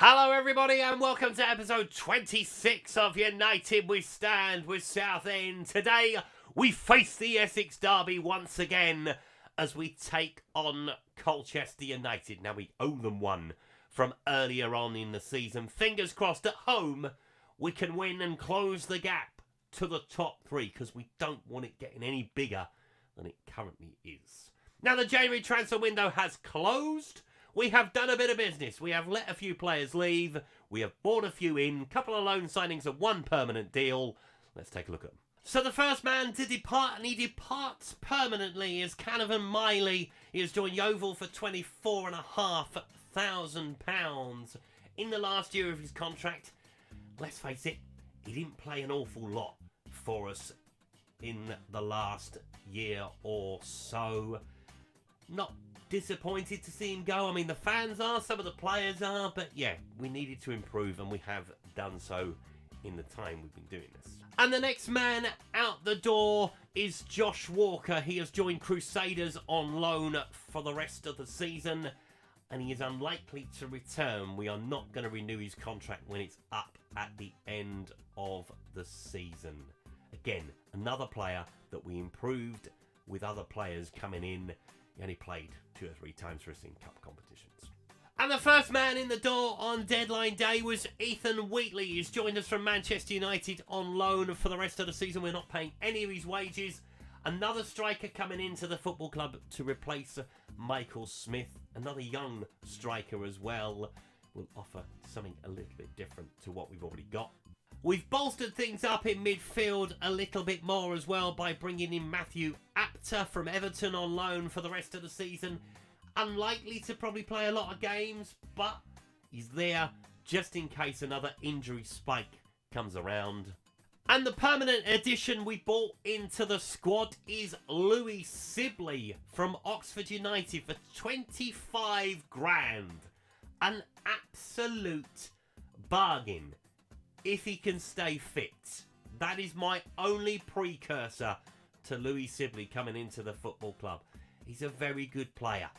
Hello everybody and welcome to episode 26 of United We Stand with Southend. Today we face the Essex derby once again as we take on Colchester United. Now we owe them one from earlier on in the season. Fingers crossed at home we can win and close the gap to the top three because we don't want it getting any bigger than it currently is. Now the January transfer window has closed. We have done a bit of business. We have let a few players leave. We have bought a few in. Couple of loan signings and one permanent deal. Let's take a look at them. So the first man to depart, and he departs permanently, is Canavan Miley. He has joined Yeovil for £24,500 in the last year of his contract. Let's face it, he didn't play an awful lot for us in the last year or so. Not disappointed to see him go. I mean, the fans are, some of the players are, but yeah, we needed to improve and we have done so in the time we've been doing this. And the next man out the door is Josh Walker. He has joined Crusaders on loan for the rest of the season and he is unlikely to return. We are not going to renew his contract when it's up at the end of the season. Again, another player that we improved with other players coming in. He only played 2 or 3 times for us in cup competitions. And the first man in the door on deadline day was Ethan Wheatley. He's joined us from Manchester United on loan for the rest of the season. We're not paying any of his wages. Another striker coming into the football club to replace Michael Smith. Another young striker as well. Will offer something a little bit different to what we've already got. We've bolstered things up in midfield a little bit more as well by bringing in Matthew Apter from Everton on loan for the rest of the season. Unlikely to probably play a lot of games, but he's there just in case another injury spike comes around. And the permanent addition we brought into the squad is Louis Sibley from Oxford United for 25 grand. An absolute bargain. If he can stay fit. That is my only precursor to Louis Sibley coming into the football club. He's a very good player.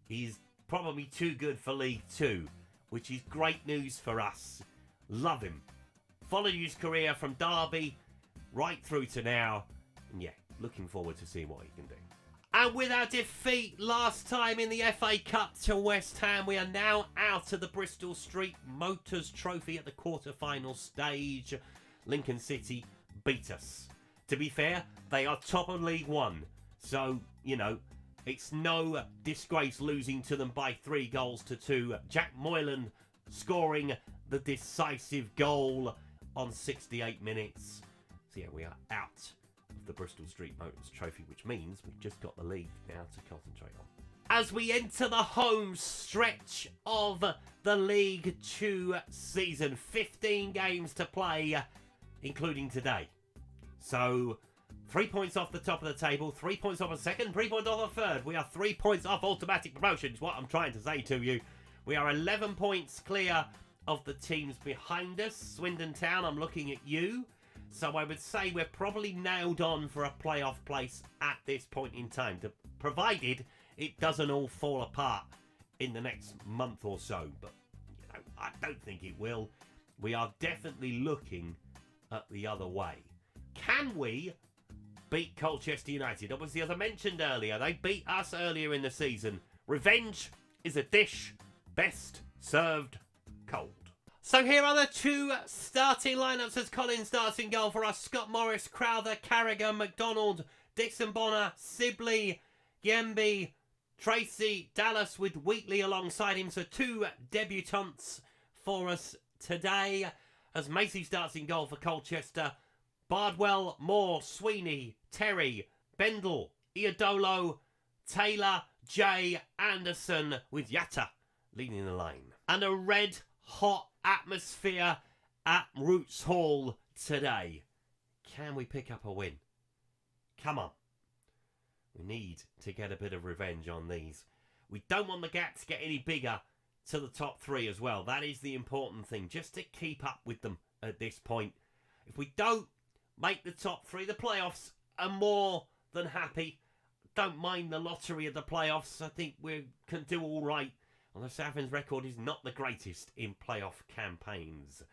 He's probably too good for League 2, which is great news for us. Love him. Followed his career from Derby right through to now. And yeah, looking forward to seeing what he can do. And with our defeat last time in the FA Cup to West Ham, we are now out of the Bristol Street Motors Trophy at the quarter-final stage. Lincoln City beat us. To be fair, they are top of League One. So, you know, it's no disgrace losing to them by 3-2. Jack Moylan scoring the decisive goal on 68 minutes. So yeah, we are out the Bristol Street Motors Trophy, which means we've just got the league now to concentrate on. As we enter the home stretch of the League 2 season, 15 games to play, including today. So, 3 points off the top of the table, 3 points off a second, 3 points off a third. We are 3 points off automatic promotion, is what I'm trying to say to you. We are 11 points clear of the teams behind us. Swindon Town, I'm looking at you. So I would say we're probably nailed on for a playoff place at this point in time, provided it doesn't all fall apart in the next month or so. But you know, I don't think it will. We are definitely looking at the other way. Can we beat Colchester United? Obviously, as I mentioned earlier, they beat us earlier in the season. Revenge is a dish best served cold. So here are the 2 starting lineups as Colin starts in goal for us. Scott Morris, Crowther, Carragher, McDonald, Dixon Bonner, Sibley, Yemby, Tracy, Dallas with Wheatley alongside him. So 2 debutants for us today as Macy starts in goal for Colchester. Bardwell, Moore, Sweeney, Terry, Bendel, Iadolo, Taylor, Jay, Anderson with Yatta leading the line. And a red hot atmosphere at Roots Hall today. Can we pick up a win? Come on. We need to get a bit of revenge on these. We don't want the gap to get any bigger to the top 3 as well. That is the important thing, just to keep up with them at this point. If we don't make the top 3, the playoffs are more than happy. Don't mind the lottery of the playoffs. I think we can do all right Although Southend's record is not the greatest in playoff campaigns.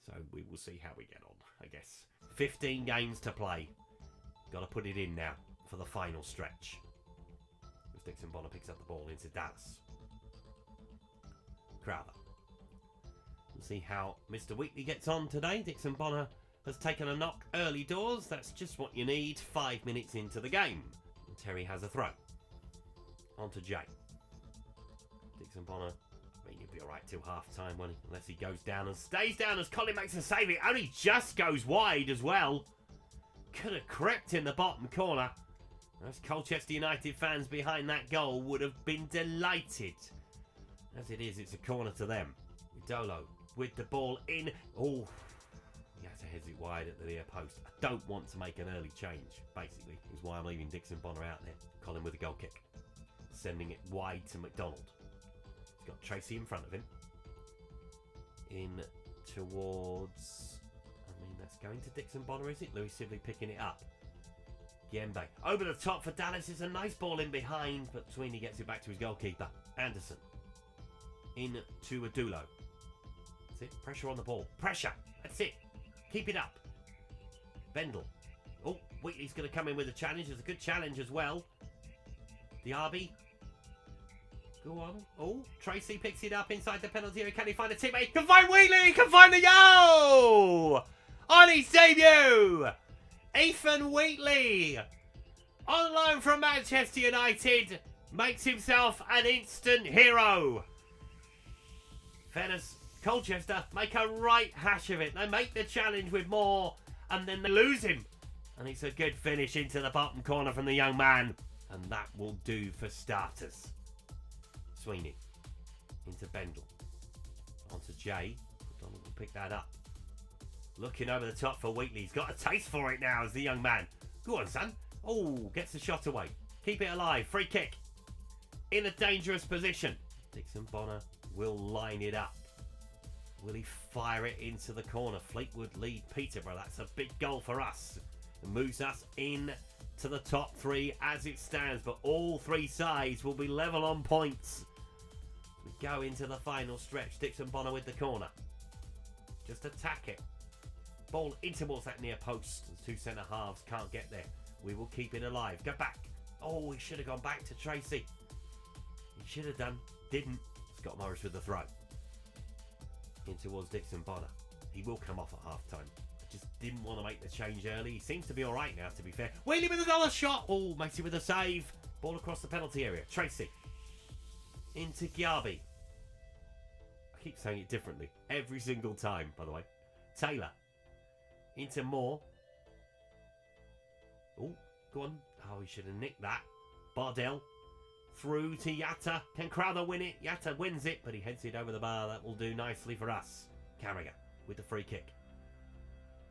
So we will see how we get on, I guess. 15 games to play. Got to put it in now for the final stretch. As Dixon Bonner picks up the ball into Dallas. Crowther. We'll see how Mr. Wheatley gets on today. Dixon Bonner has taken a knock early doors. That's just what you need 5 minutes into the game. And Terry has a throw. On to Jay. Dixon Bonner, I mean, he'll be alright till half time, won't he? Unless he goes down and stays down as Colin makes a save. It only just goes wide as well. Could have crept in the bottom corner. Those Colchester United fans behind that goal would have been delighted. As it is, it's a corner to them. Idolo with the ball in. Oh, he has to head it wide at the near post. I don't want to make an early change, basically, is why I'm leaving Dixon Bonner out there. Colin with a goal kick. Sending it wide to MacDonald. He's got Tracy in front of him. In towards... I mean, that's going to Dixon Bonner, is it? Louis Sibley picking it up. Giembe. Over the top for Dallas. It's a nice ball in behind, but Sweeney gets it back to his goalkeeper. Anderson. In to Adulo. That's it. Pressure on the ball. Pressure. That's it. Keep it up. Bendel. Oh, Wheatley's going to come in with a challenge. It's a good challenge as well. Diaby. Go on. Oh, Tracy picks it up inside the penalty area. Can he find a teammate? He can find Wheatley. He can find the goal! On his debut! Ethan Wheatley, on loan from Manchester United, makes himself an instant hero. Fairness, Colchester make a right hash of it. They make the challenge with more, and then they lose him. And it's a good finish into the bottom corner from the young man. And that will do for starters. Sweeney into Bendel. On to Jay. Donald will pick that up. Looking over the top for Wheatley. He's got a taste for it now as the young man. Go on, son. Oh, gets the shot away. Keep it alive. Free kick. In a dangerous position. Dixon Bonner will line it up. Will he fire it into the corner? Fleetwood lead Peterborough. That's a big goal for us. It moves us in to the top three as it stands. But all three sides will be level on points. We go into the final stretch. Dixon Bonner with the corner. Just attack it. Ball in towards that near post. The two centre halves can't get there. We will keep it alive. Go back. Oh, he should have gone back to Tracy. He should have done. Didn't. Scott Morris with the throw. In towards Dixon Bonner. He will come off at half time. Just didn't want to make the change early. He seems to be alright now, to be fair. Wheatley with another shot. Oh, makes it with a save. Ball across the penalty area. Tracy. Into Giabi. I keep saying it differently. Every single time, by the way. Taylor. Into Moore. Oh, go on. Oh, he should have nicked that. Bardell. Through to Yatta. Can Crowther win it? Yatta wins it, but he heads it over the bar. That will do nicely for us. Carragher with the free kick.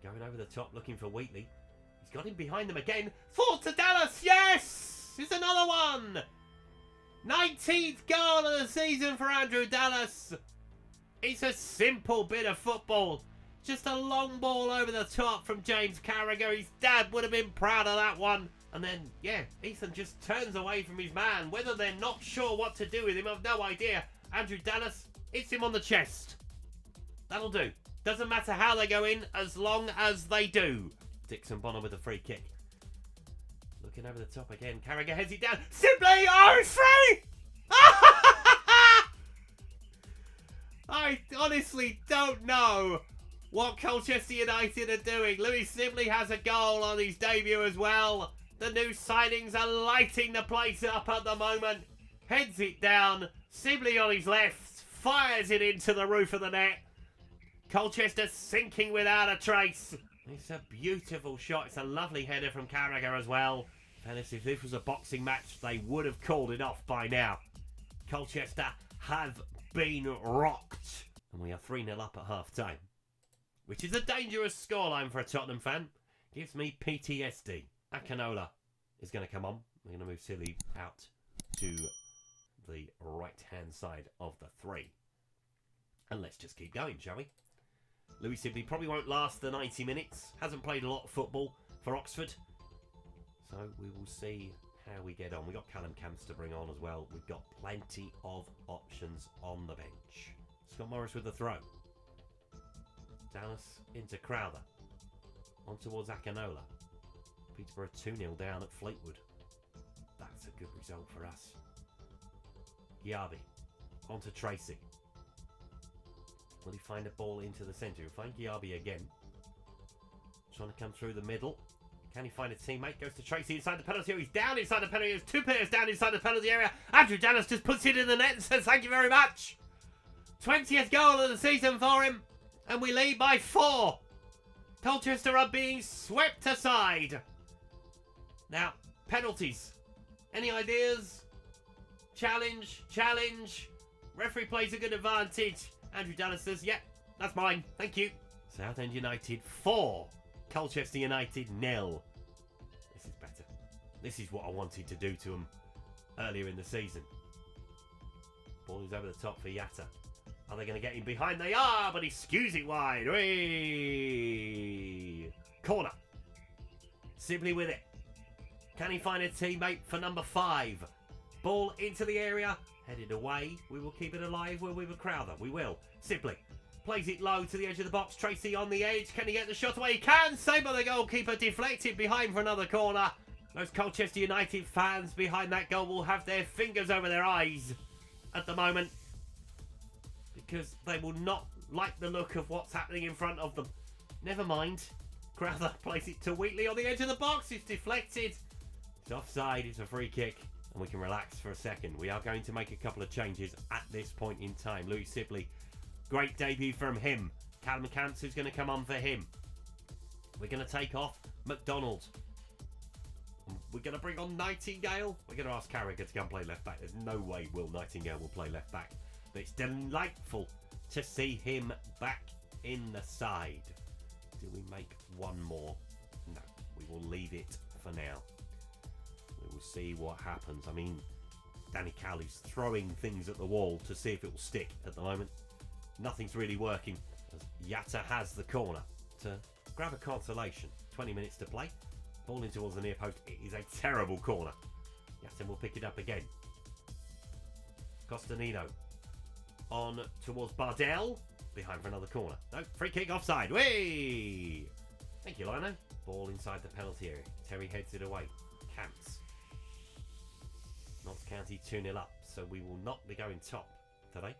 Going over the top, looking for Wheatley. He's got him behind them again. Forward to Dallas. Yes! It's another one. 19th goal of the season for Andrew Dallas. It's a simple bit of football. Just a long ball over the top from James Carragher. His dad would have been proud of that one. And then, yeah, Ethan just turns away from his man. Whether they're not sure what to do with him, I've no idea. Andrew Dallas hits him on the chest. That'll do. Doesn't matter how they go in, as long as they do. Dixon Bonner with a free kick. Looking over the top again. Carragher heads it down. Simply, oh, it's free! I honestly don't know what Colchester United are doing. Louis Sibley has a goal on his debut as well. The new signings are lighting the place up at the moment. Heads it down. Sibley on his left. Fires it into the roof of the net. Colchester sinking without a trace. It's a beautiful shot. It's a lovely header from Carragher as well. And if this was a boxing match, they would have called it off by now. Colchester have been rocked. And we are 3-0 up at half time. Which is a dangerous scoreline for a Tottenham fan. Gives me PTSD. Akinola is going to come on. We're going to move Silly out to the right-hand side of the three. And let's just keep going, shall we? Louis Sibley probably won't last the 90 minutes. Hasn't played a lot of football for Oxford. So we will see how we get on. We've got Callum Camps to bring on as well. We've got plenty of options on the bench. Scott Morris with the throw. Dallas into Crowther. On towards Akinola. Peterborough 2-0 down at Fleetwood. That's a good result for us. Giabi. On to Tracy. Will he find a ball into the centre? He'll find Giabi again. Trying to come through the middle. Can he find a teammate? Goes to Tracy inside the penalty area. He's down inside the penalty area. There's 2 players down inside the penalty area. Andrew Dallas just puts it in the net and says thank you very much. 20th goal of the season for him. And we lead by 4. Colchester are being swept aside. Now, penalties. Any ideas? Challenge. Referee plays a good advantage. Andrew Dallas says, yeah, that's mine. Thank you. Southend United 4. Colchester United 0. This is better. This is what I wanted to do to them earlier in the season. Ball is over the top for Yatta. Are they going to get him behind? They are, but he skews it wide. Whee! Corner. Sibley with it. Can he find a teammate for number 5? Ball into the area. Headed away. We will keep it alive. Will we with Crowther? We will. Sibley plays it low to the edge of the box. Tracy on the edge. Can he get the shot away? He can. Saved by the goalkeeper. Deflected behind for another corner. Those Colchester United fans behind that goal will have their fingers over their eyes at the moment, because they will not like the look of what's happening in front of them. Never mind. Crowther plays it to Wheatley on the edge of the box. It's deflected. It's offside. It's a free kick. And we can relax for a second. We are going to make a couple of changes at this point in time. Louis Sibley. Great debut from him. Callum Camps is going to come on for him. We're going to take off MacDonald. We're going to bring on Nightingale. We're going to ask Carragher to come play left back. There's no way Will Nightingale will play left back. But it's delightful to see him back in the side. Do we make one more? No, we will leave it for now. We will see what happens. I mean, Danny Cowley's throwing things at the wall to see if it will stick at the moment. Nothing's really working, as Yatta has the corner to grab a consolation. 20 minutes to play. Ball in towards the near post. It is a terrible corner. Yatta will pick it up again. Costanino on towards Bardell. Behind for another corner. No, free kick offside. Whee! Thank you, Lino. Ball inside the penalty area. Terry heads it away. Camps. Notts County 2-0 up, so we will not be going top today.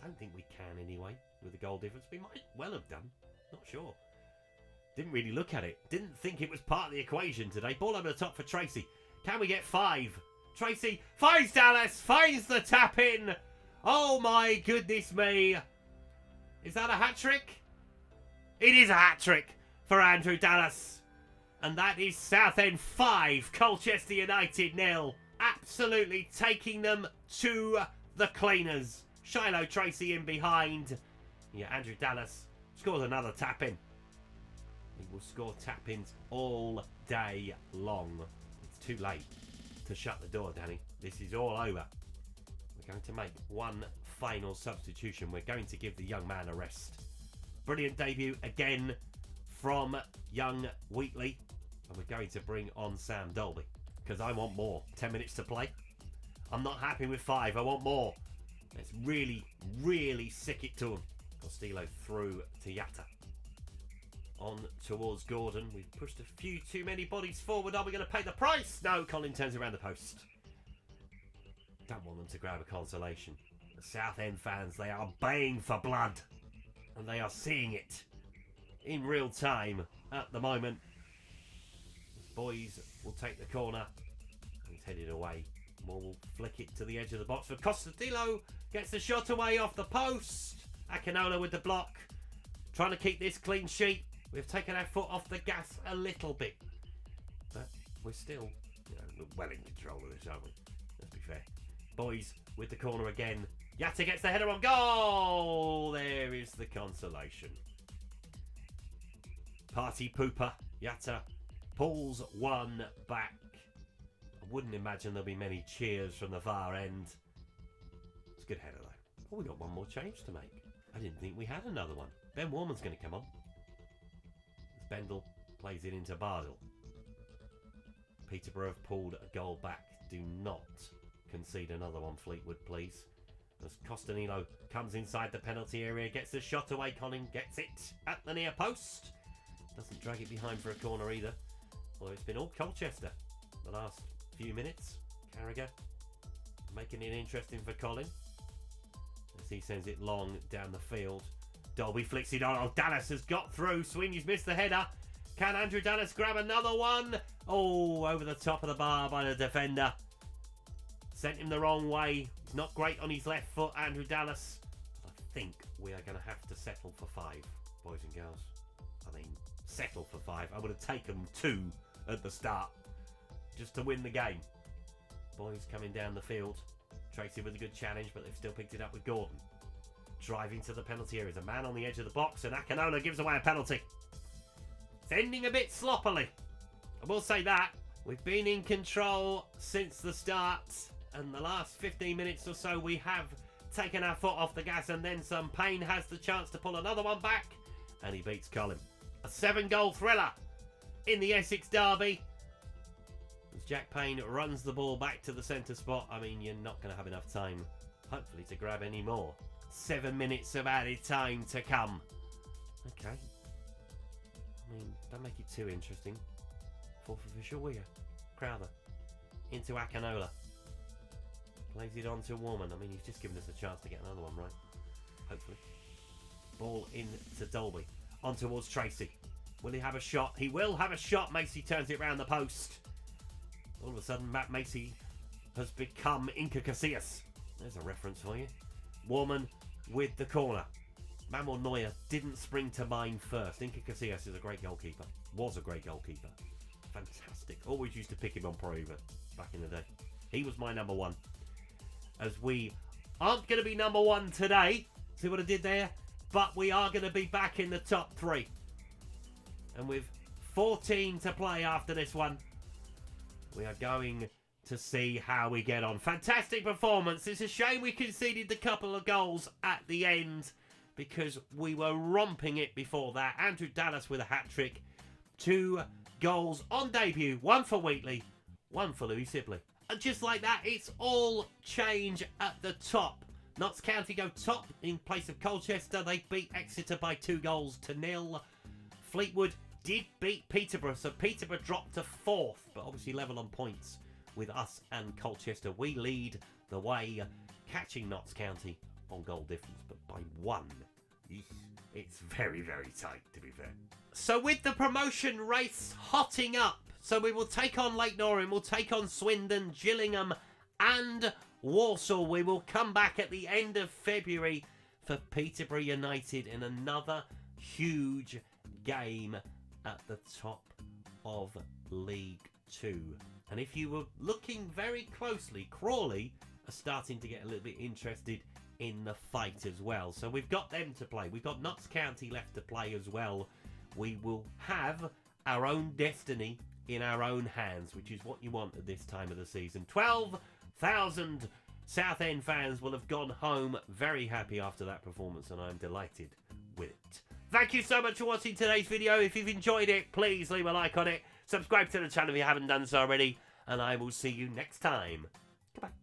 I don't think we can anyway, with the goal difference. We might well have done. Not sure. Didn't really look at it. Didn't think it was part of the equation today. Ball over the top for Tracy. Can we get 5? Tracy finds Dallas. Finds the tap in. Oh my goodness me. Is that a hat-trick? It is a hat-trick for Andrew Dallas. And that is Southend 5, Colchester United 0. Absolutely taking them to the cleaners. Shiloh Tracy in behind. Yeah, Andrew Dallas scores another tap-in. He will score tap-ins all day long. It's too late to shut the door, Danny. This is all over. We're going to make one final substitution. We're going to give the young man a rest. Brilliant debut again from young Wheatley. And we're going to bring on Sam Dolby, because I want more. 10 minutes to play. I'm not happy with 5. I want more. Let's really, really sick it to him. Costello through to Yatta. On towards Gordon. We've pushed a few too many bodies forward. Are we going to pay the price? No, Colin turns around the post. Don't want them to grab a consolation. The Southend fans, they are baying for blood. And they are seeing it in real time at the moment. The boys will take the corner. He's headed away. Moore will flick it to the edge of the box for Costello. Gets the shot away off the post. Akinola with the block. Trying to keep this clean sheet. We've taken our foot off the gas a little bit. But we're still, we're well in control of this, aren't we? Let's be fair. Boys with the corner again. Yatta gets the header on goal. There is the consolation. Party pooper. Yatta pulls one back. I wouldn't imagine there'll be many cheers from the far end. It's a good header though. Oh, we got one more change to make. I didn't think we had another one. Ben Warman's going to come on. As Bendel plays it into Bardell. Peterborough have pulled a goal back Do not concede another one, Fleetwood, please. As Costanilo comes inside the penalty area, gets the shot away. Colin gets it at the near post. Doesn't drag it behind for a corner either. Although it's been all Colchester the last few minutes. Carragher making it interesting for Colin as he sends it long down the field. Dolby flicks it on. Oh, Dallas has got through. Sweeney's missed the header. Can Andrew Dallas grab another one? Oh, over the top of the bar by the defender. Sent him the wrong way. He's not great on his left foot, Andrew Dallas. I think we are going to have to settle for 5, boys and girls. I mean, settle for 5. I would have taken 2 at the start just to win the game. Boys coming down the field. Tracy with a good challenge, but they've still picked it up with Gordon. Driving to the penalty area. There's a man on the edge of the box, and Akinola gives away a penalty. It's ending a bit sloppily. I will say that. We've been in control since the start, and the last 15 minutes or so we have taken our foot off the gas and then some. Payne has the chance to pull another one back, and he beats Colin. A 7-goal thriller in the Essex derby. As Jack Payne runs the ball back to the centre spot. I mean, you're not going to have enough time, hopefully, to grab any more. 7 minutes of added time to come. Okay. I mean, don't make it too interesting. 4th official, will you? Crowther. Into Akinola. Plays it on to Warman. I mean, he's just given us a chance to get another one, right? Hopefully. Ball in to Dolby. On towards Tracy. Will he have a shot? He will have a shot. Macy turns it round the post. All of a sudden, Matt Macy has become Inca Casillas. There's a reference for you. Warman with the corner. Manuel Neuer didn't spring to mind first. Inca Casillas is a great goalkeeper. Was a great goalkeeper. Fantastic. Always used to pick him on Prova back in the day. He was my number 1. As we aren't going to be number 1 today. See what I did there? But we are going to be back in the top 3. And with 14 to play after this one, we are going to see how we get on. Fantastic performance. It's a shame we conceded the couple of goals at the end because we were romping it before that. Andrew Dallas with a hat-trick. 2 goals on debut. 1 for Wheatley, 1 for Louis Sibley. And just like that, it's all change at the top. Notts County go top in place of Colchester. They beat Exeter by 2-0. Fleetwood did beat Peterborough, so Peterborough dropped to 4th, but obviously level on points with us and Colchester. We lead the way, catching Notts County on goal difference, but by 1. It's very, very tight, to be fair. So with the promotion race hotting up, so we will take on Lake Norrin, we'll take on Swindon, Gillingham and Walsall. We will come back at the end of February for Peterborough United in another huge game at the top of League 2. And if you were looking very closely, Crawley are starting to get a little bit interested in the fight as well. So we've got them to play. We've got Notts County left to play as well. We will have our own destiny in our own hands, which is what you want at this time of the season. 12,000 Southend fans will have gone home very happy after that performance, and I'm delighted with it. Thank you so much for watching today's video. If you've enjoyed it, please leave a like on it. Subscribe to the channel if you haven't done so already, and I will see you next time. Goodbye.